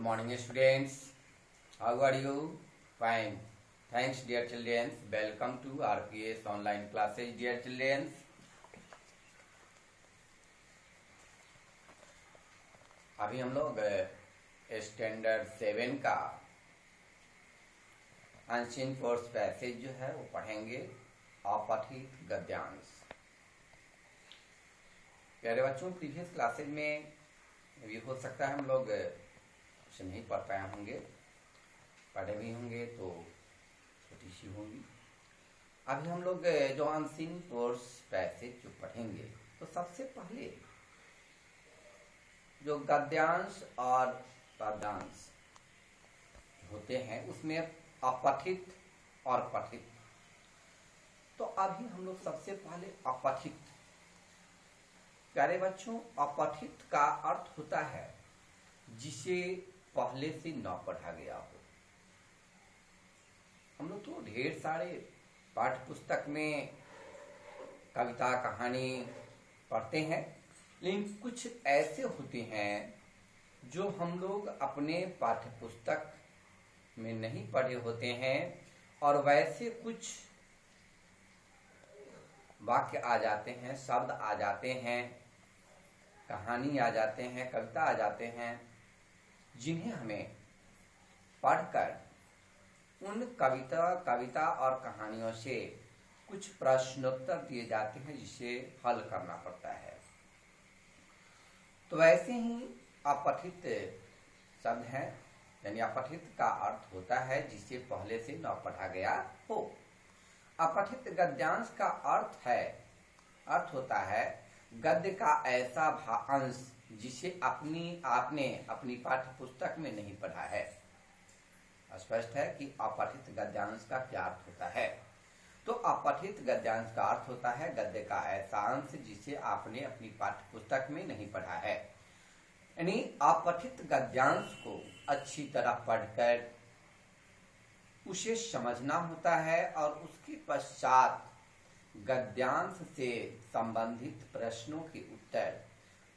morning, students. How are you? Fine. Thanks, dear children. Welcome to RPS online classes, dear children. अभी हम लोग standard 7 का unseen force passage जो है वो पढ़ेंगे, अपठित गद्यांश। प्यारे बच्चों, प्रीवियस क्लासेज में भी हो सकता है हम लोग उसे नहीं पढ़ पाए होंगे, पढ़े भी होंगे तो छोटी सी होंगी। अभी हम लोग जो अनसीन फोर्स पैसेज जो पढ़ेंगे तो सबसे पहले जो गद्यांश और पद्यांश होते हैं उसमें अपठित और पठित। तो अभी हम लोग सबसे पहले अपठित। प्यारे बच्चों, अपठित का अर्थ होता है जिसे पहले से न पढ़ा गया हो। हम लोग तो ढेर सारे पाठ्य पुस्तक में कविता कहानी पढ़ते हैं, लेकिन कुछ ऐसे होते हैं जो हम लोग अपने पाठ्य पुस्तक में नहीं पढ़े होते हैं, और वैसे कुछ वाक्य आ जाते हैं, शब्द आ जाते हैं, कहानी आ जाते हैं, कविता आ जाते हैं, जिन्हें हमें पढ़कर उन कविता और कहानियों से कुछ प्रश्नोत्तर दिए जाते हैं जिसे हल करना पड़ता है। तो वैसे ही अपठित शब्द है, यानी अपठित का अर्थ होता है जिसे पहले से न पढ़ा गया हो। अपठित गद्यांश का अर्थ होता है गद्य का ऐसा अंश जिसे आपने अपनी पाठ्य पुस्तक में नहीं पढ़ा है। स्पष्ट है कि अपठित गद्यांश का क्या अर्थ होता है। तो अपठित गद्यांश का अर्थ होता है गद्य का ऐसा अंश जिसे आपने अपनी पाठ्य पुस्तक में नहीं पढ़ा है। यानी अपठित गद्यांश को अच्छी तरह पढ़कर उसे समझना होता है और उसके पश्चात गद्यांश से संबंधित प्रश्नों के उत्तर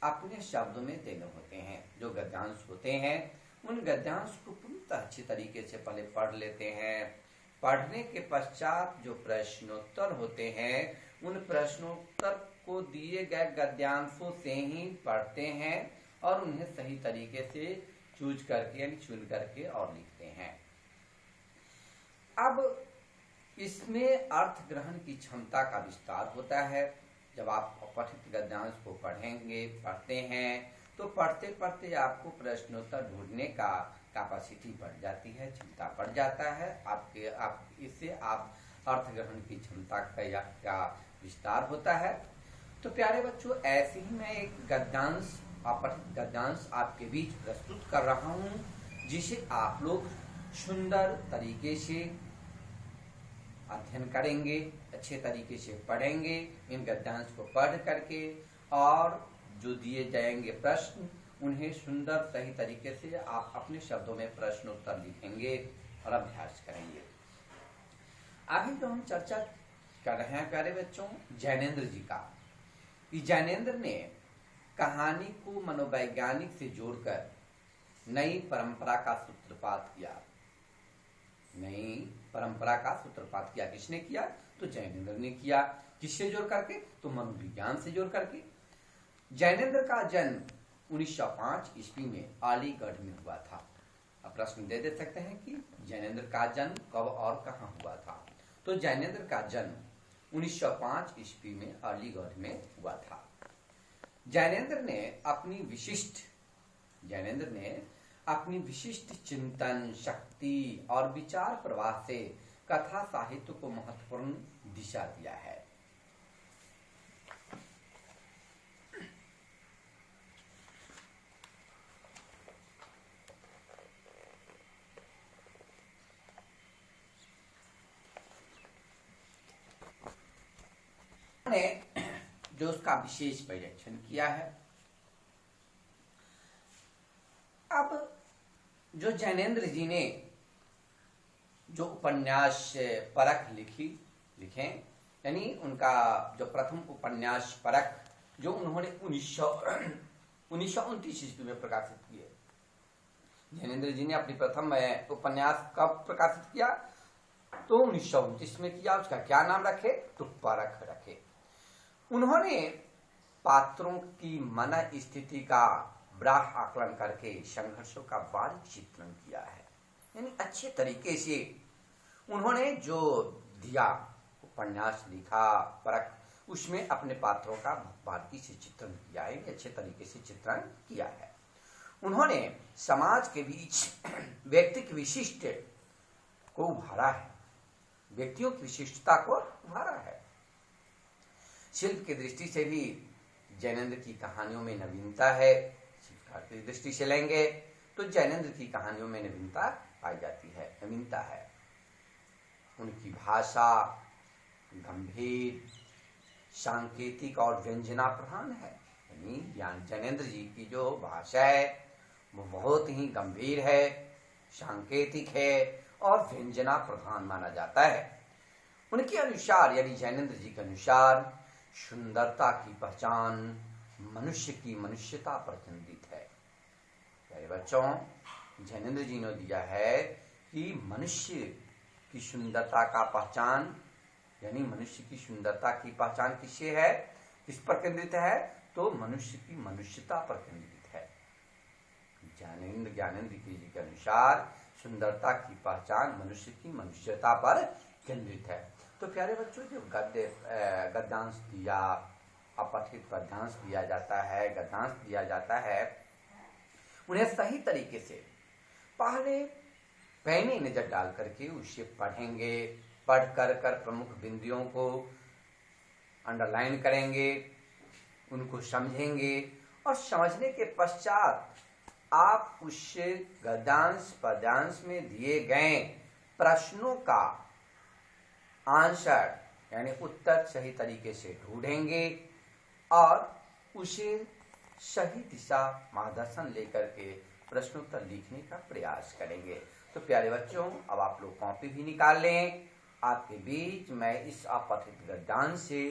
अपने शब्दों में देने होते हैं। जो गद्यांश होते हैं उन गद्यांश को पूरी अच्छी तरीके से पहले पढ़ लेते हैं। पढ़ने के पश्चात जो प्रश्नोत्तर होते हैं उन प्रश्नोत्तर को दिए गए गद्यांशों से ही पढ़ते हैं और उन्हें सही तरीके से चुन करके और लिखते हैं। अब इसमें अर्थ ग्रहण की क्षमता का विस्तार होता है। जब आप अपठित गद्यांश को पढ़ते हैं तो पढ़ते पढ़ते आपको प्रश्नोत्तर ढूंढने का कैपेसिटी बढ़ जाती है, क्षमता बढ़ जाता है। इससे आप अर्थ ग्रहण की क्षमता का विस्तार होता है। तो प्यारे बच्चों, ऐसे ही मैं एक अपठित गद्यांश आपके बीच प्रस्तुत कर रहा हूं, जिसे आप लोग सुंदर तरीके से अध्ययन करेंगे, अच्छे तरीके से पढ़ेंगे। इन गद्यांश को पढ़ करके और जो दिए जाएंगे प्रश्न उन्हें सुंदर सही तरीके से आप अपने शब्दों में प्रश्नोत्तर लिखेंगे और अभ्यास करेंगे। अभी जो हम चर्चा कर रहे हैं प्यारे बच्चों, जैनेन्द्र जी का। जैनेन्द्र ने कहानी को मनोवैज्ञानिक से जोड़कर नई परंपरा का सूत्रपात किया। नई परंपरा का सूत्रपात किया किसने किया? तो जैनेन्द्र ने किया। किससे जोड़ करके? तो मनोविज्ञान से जोड़ करके। जैनेन्द्र का जन्म 1905 ईस्वी में अलीगढ़ में हुआ था। अब प्रश्न दे सकते हैं कि जैनेन्द्र का जन्म कब और कहां हुआ था। तो जैनेन्द्र का जन्म 1905 ईस्वी में अलीगढ़ में हुआ था। जैनेन्द्र ने अपनी विशिष्ट चिंतन शक्ति और विचार प्रवाह से कथा साहित्य को महत्वपूर्ण दिशा दिया है। ने जो उसका विशेष परिरक्षण किया है। अब जो जैनेन्द्र जी ने जो उपन्यास परख लिखे, यानी उनका जो प्रथम उपन्यास परख जो उन्होंने 1929 ईस्वी में प्रकाशित किए, जैनेन्द्र जी ने अपनी प्रथम उपन्यास कब प्रकाशित किया? तो 1929 में किया। उसका क्या नाम रखे? तो परख रखे। उन्होंने पात्रों की मन स्थिति का ब्राह आकलन करके संघर्षों का बारीक चित्रण किया है। यानी अच्छे तरीके से उन्होंने जो दिया, उपन्यास लिखा परख, उसमें अपने पात्रों का बारीकी से चित्रण किया है, अच्छे तरीके से चित्रण किया है। उन्होंने समाज के बीच व्यक्ति की विशिष्ट को उभारा है, व्यक्तियों की विशिष्टता को उभारा है। शिल्प की दृष्टि से भी जैनेन्द्र की कहानियों में नवीनता है। शिल्पकार की दृष्टि से लेंगे तो जैनेन्द्र की कहानियों में नवीनता पाई जाती है, नवीनता है। उनकी भाषा गंभीर, सांकेतिक और व्यंजना प्रधान है। यानी जैनेन्द्र जी की जो भाषा है वो बहुत ही गंभीर है, सांकेतिक है और व्यंजना प्रधान माना जाता है। उनके अनुसार, यानी जैनेन्द्र जी के अनुसार, सुंदरता की पहचान मनुष्य की मनुष्यता पर केंद्रित है। प्यारे बच्चों, जैनेन्द्र जी ने दिया है कि मनुष्य की सुंदरता का पहचान, यानी मनुष्य की सुंदरता की पहचान किससे है, किस पर केंद्रित है? तो मनुष्य की मनुष्यता पर केंद्रित है। ज्ञानेन्द्र जी के अनुसार सुंदरता की पहचान मनुष्य की मनुष्यता पर केंद्रित है। तो प्यारे बच्चों, जो गद्यांश दिया, अपठित पद्यांश दिया जाता है, गद्यांश दिया जाता है, उन्हें सही तरीके से पहले पैनी नजर डाल करके उसे पढ़ेंगे, पढ़ कर प्रमुख बिंदुओं को अंडरलाइन करेंगे, उनको समझेंगे और समझने के पश्चात आप उस गद्यांश पद्यांश में दिए गए प्रश्नों का आंसर, यानी उत्तर सही तरीके से ढूंढेंगे और उसे सही दिशा मार्गदर्शन लेकर के प्रश्नोत्तर लिखने का प्रयास करेंगे। तो प्यारे बच्चों, अब आप लोग कॉपी भी निकाल लें। आपके बीच मैं इस अपठित गद्यांश से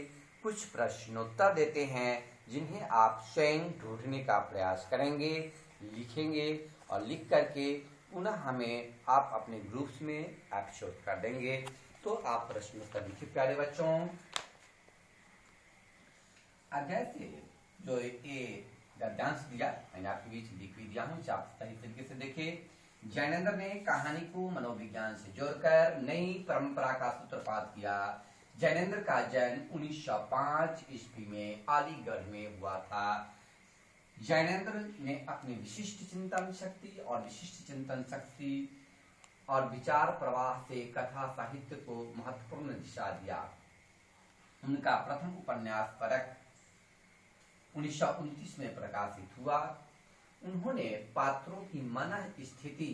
कुछ प्रश्नोत्तर देते हैं जिन्हें आप स्वयं ढूंढने का प्रयास करेंगे, लिखेंगे और लिख करके पुनः हमें आप अपने ग्रुप्स में एपिसोड कर देंगे। तो आप प्रश्नोत्तर लिखिए प्यारे बच्चों। जैसे जो ये गद्यांश दिया मैंने आपके बीच लिख भी दिया हूँ, आप सही तरीके से देखिए। जैनेन्द्र ने कहानी को मनोविज्ञान से जोड़कर नई परंपरा का सूत्रपात किया। जैनेन्द्र का जन्म 1905 ईस्वी में अलीगढ़ में हुआ था। जैनेन्द्र ने अपनी विशिष्ट चिंतन शक्ति और विचार प्रवाह से कथा साहित्य को महत्वपूर्ण दिशा दिया। उनका प्रथम उपन्यास परख 1929 में प्रकाशित हुआ। उन्होंने पात्रों की मन स्थिति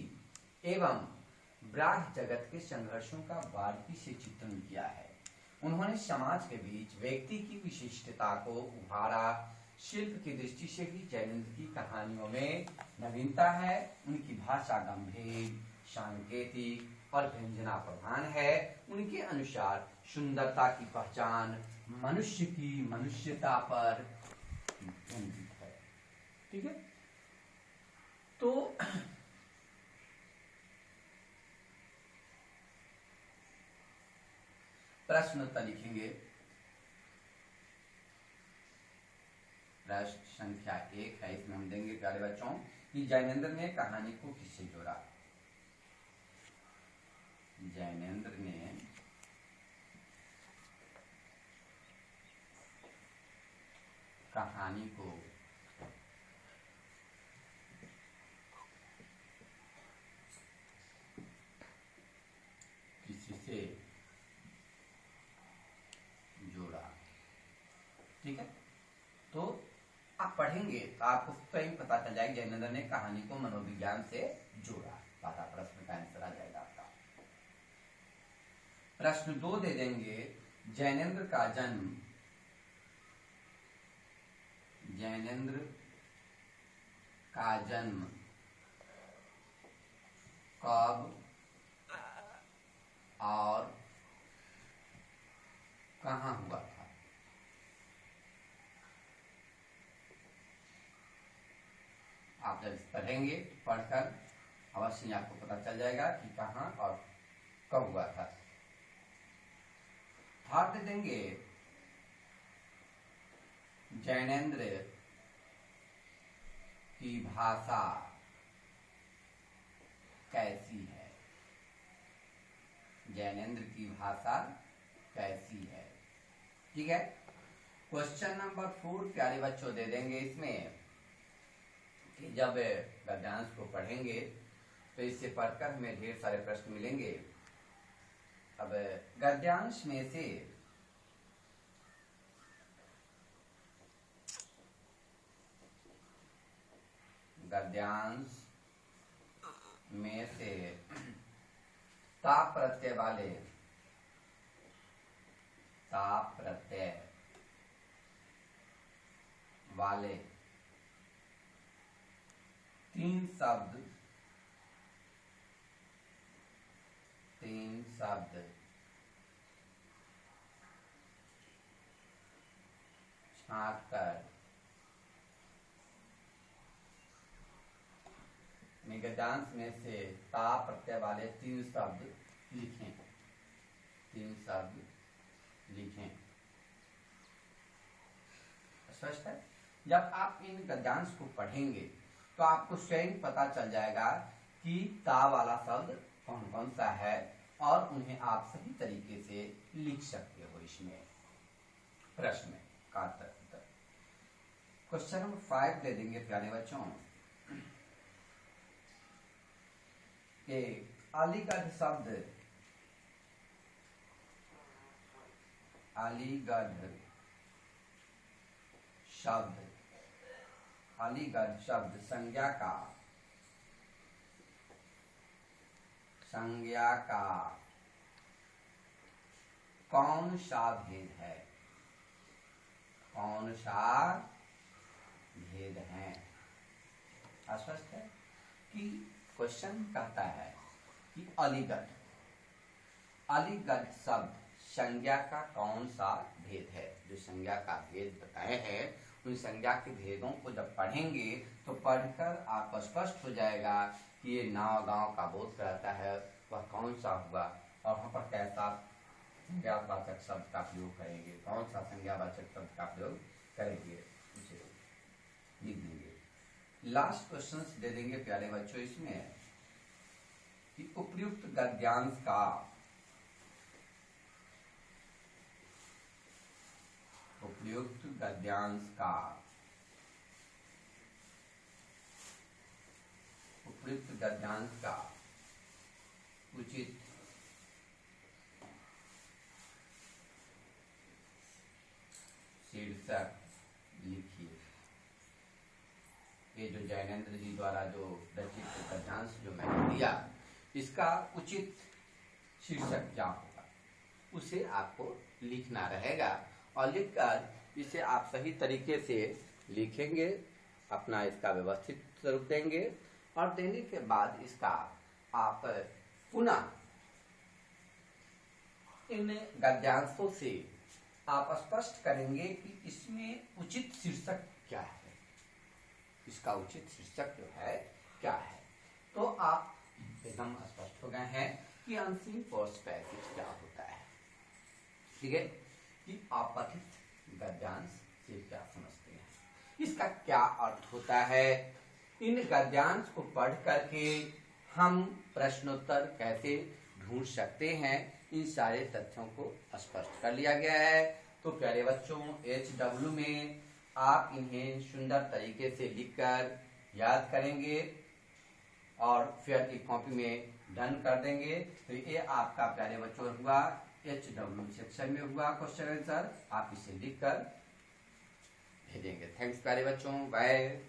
एवं ब्राह्य जगत के संघर्षों का बारीकी से चित्रण किया है। उन्होंने समाज के बीच व्यक्ति की विशिष्टता को उभारा। शिल्प की दृष्टि से भी जैनेन्द्र की कहानियों में नवीनता है। उनकी भाषा गंभीर, सांकेतिक और व्यंजना प्रधान है। उनके अनुसार सुंदरता की पहचान मनुष्य की मनुष्यता पर केंद्रित है। ठीक है, तो प्रश्नोत्तर लिखेंगे। प्रश्न संख्या 1 है, इसमें हम देंगे प्यारे बच्चों कि जैनेन्द्र ने कहानी को किससे जोड़ा। जैनेन्द्र ने कहानी को किससे जोड़ा। ठीक है, तो आप पढ़ेंगे तो आपको स्वयं पता चल जाएगा जैनेन्द्र ने कहानी को मनोविज्ञान से जोड़ा। पता प्रश्न का आंसर आ जाएगा आपका। प्रश्न 2 दे देंगे। जैनेन्द्र का जन्म कब और कहाँ हुआ था। आप जब पढ़ेंगे, पढ़कर अवश्य ही आपको पता चल जाएगा कि कहाँ और कब हुआ था। हाथ दे देंगे जैनेन्द्र की भाषा कैसी है। जैनेन्द्र की भाषा कैसी है। ठीक है। क्वेश्चन नंबर 4 प्यारे बच्चों दे देंगे इसमें कि जब गद्यांश को पढ़ेंगे तो इससे पढ़कर हमें ढेर सारे प्रश्न मिलेंगे। अब गद्यांश में से ता प्रत्यय वाले 3 शब्द छांट कर गद्यांश में से ता प्रत्यय वाले 3 शब्द लिखें। स्पष्ट है। जब आप इन गद्यांश को पढ़ेंगे तो आपको स्वयं पता चल जाएगा कि ता वाला शब्द कौन कौन सा है और उन्हें आप सही तरीके से लिख सकते हो इसमें प्रश्न का। क्वेश्चन नंबर 5 दे देंगे प्यारे बच्चों कि अलीगढ़ शब्द संज्ञा का कौन सा भेद है। स्पष्ट है कि क्वेश्चन कहता है कि अलीगढ़ शब्द संज्ञा का कौन सा भेद है। जो संज्ञा का भेद बताए हैं उन संज्ञा के भेदों को जब पढ़ेंगे तो पढ़कर आपको स्पष्ट हो जाएगा कि ये नाव गांव का बोध कराता है वह कौन सा हुआ और वहां पर कैसा संज्ञावाचक शब्द का प्रयोग करेंगे, कौन सा संज्ञावाचक शब्द का प्रयोग करेंगे उसे लिख देंगे। लास्ट क्वेश्चन दे देंगे प्यारे बच्चों इसमें कि उपयुक्त गद्यांश का उचित शीर्षक लिखिए। ये जो जैनेन्द्र जी द्वारा जो रचित गद्यांश जो मैंने दिया इसका उचित शीर्षक क्या होगा उसे आपको लिखना रहेगा और लिखकर इसे आप सही तरीके से लिखेंगे, अपना इसका व्यवस्थित स्वरूप देंगे और देने के बाद इसका आप पुनः इन गद्यांशों से आप स्पष्ट करेंगे कि इसमें उचित शीर्षक क्या है, इसका उचित शीर्षक जो है क्या है। तो आप एकदम स्पष्ट हो गए हैं कि अनसीन पोस्ट पैसेज क्या होता है। ठीक है कि आप पठित गद्यांश से क्या समझते हैं, इसका क्या अर्थ होता है। इन गद्यांश को पढ़ करके हम प्रश्नोत्तर कैसे ढूंढ सकते हैं इन सारे तथ्यों को स्पष्ट कर लिया गया है। तो प्यारे बच्चों HW में आप इन्हें सुंदर तरीके से लिखकर याद करेंगे और फिर एक कॉपी में डन कर देंगे। तो ये आपका प्यारे बच्चों हुआ HW सेक्शन में हुआ क्वेश्चन आंसर, आप इसे लिखकर भेजेंगे। थैंक्स प्यारे बच्चों, बाय।